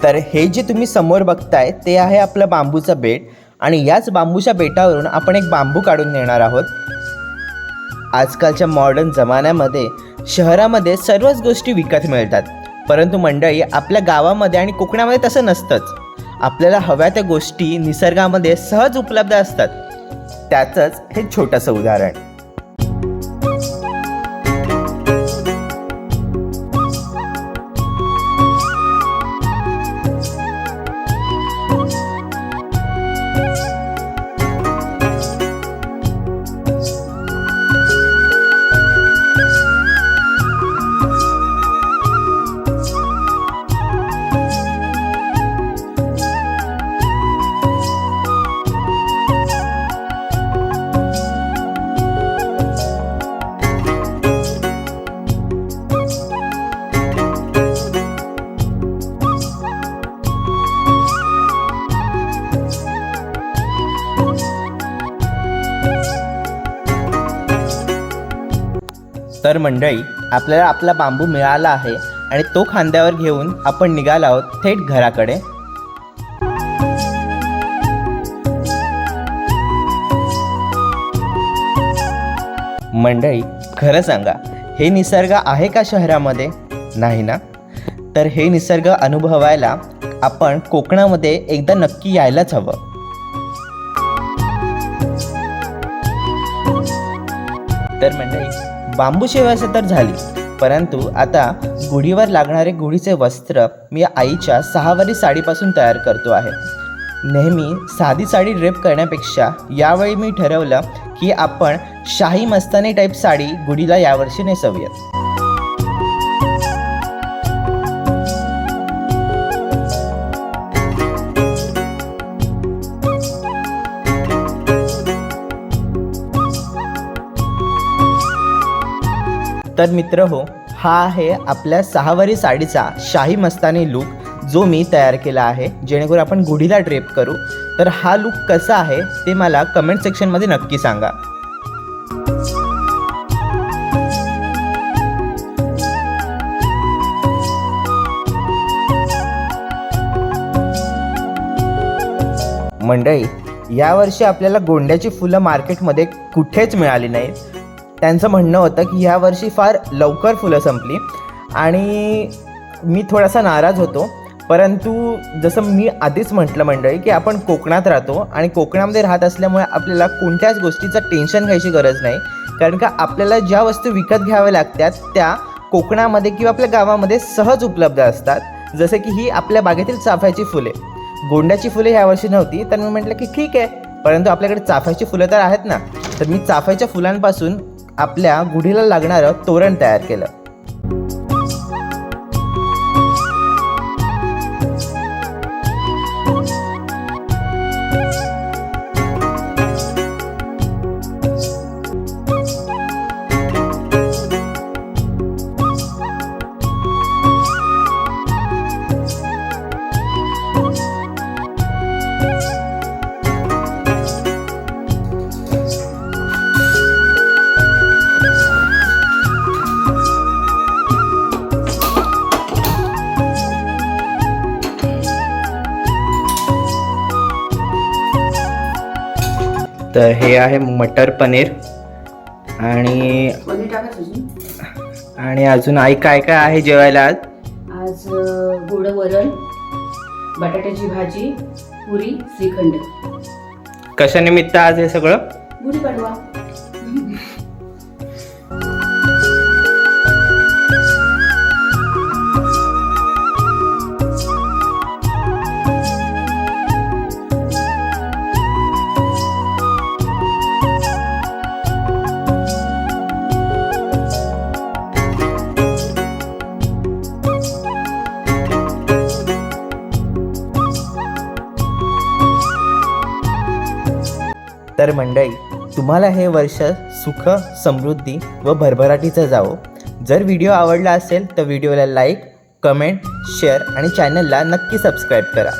तर हे जे तुम्ही समोर बघताय ते आहे आपलं बांबूचं बेट आणि याच बांबूच्या बेटावरून आपण एक बांबू काढून नेणार आहोत। आजकालच्या मॉडर्न जमान्यामध्ये शहरामध्ये सर्वच गोष्टी विकत मिळतात, परंतु मंडळी आपल्या गावामध्ये आणि कोकणामध्ये तसं नसतंच। आपल्याला हव्या त्या गोष्टी निसर्गामध्ये सहज उपलब्ध असतात। त्याचंच हे छोटंसं उदाहरण। तर मंडळी आपल्याला आपला बांबू मिळाला आहे आणि तो खांद्यावर घेऊन आपण निघालो आहोत थेट घराकडे। मंडळी खरं सांगा, हे निसर्ग आहे का शहरामध्ये? नाही ना। तर हे निसर्ग अनुभवायला आपण कोकणामध्ये एकदा नक्की यायलाच हवं। तर मंडळी बांबूची व्यवस्था तर झाली, परंतु आता गुढीवर लागणारे गुढीचे वस्त्र मी आईच्या 6वारी साडीपासून तयार करतो आहे। नेहमी साधी साडी ड्रेप करण्यापेक्षा यावेळी मी ठरवलं की आपण शाही मस्तानी टाईप साडी गुढीला यावर्षी नेसवूयात। तर मित्र हो, हा आहे आपल्या 6वारी साडीचा शाही मस्तानी लूक जो मी तयार केला आहे, जेणेकरून आपण गुढीला ड्रेप करू। तर हा लूक कसा आहे ते मला कमेंट सेक्शनमध्ये नक्की सांगा। मंडळी यावर्षी आपल्याला गोंड्याची फुलं मार्केटमध्ये कुठेच मिळाली नाहीत। त्यांचं म्हणणं होतं की यावर्षी फार लवकर फुलं संपली आणि मी थोडासा नाराज होतो, परंतु जसं मी आधीच म्हटलं मंडळी की आपण कोकणात राहतो आणि कोकणामध्ये राहत असल्यामुळे आपल्याला कोणत्याच गोष्टीचं टेन्शन घ्यायची गरज नाही, कारण का आपल्याला ज्या वस्तू विकत घ्याव्या लागतात त्या कोकणामध्ये किंवा आपल्या गावामध्ये सहज उपलब्ध असतात। जसे की ही आपल्या बागेतील चाफ्याची फुले, गोंड्याची फुले यावर्षी नव्हती, तर मी म्हटलं की ठीक आहे, परंतु आपल्याकडे चाफ्याची फुलं तर आहेत ना। तर मी चाफ्याच्या फुलांपासून आपल्या गुढीला लागणारं तोरण तयार केलं। तर हे आहे मटर पनीर आणि अजून आई काय काय आहे जेवायला आज? आज गोड वरण, बटाट्याची भाजी, पुरी, श्रीखंड। कशा निमित्त आज हे सगळं? गुढीपाडवा। तर मंडळी तुम्हाला हे वर्ष सुख समृद्धी व भरभराटीचं जावो। जर व्हिडिओ आवडला असेल तर व्हिडिओला लाईक, कमेंट, शेअर आणि चॅनलला नक्की सबस्क्राईब करा।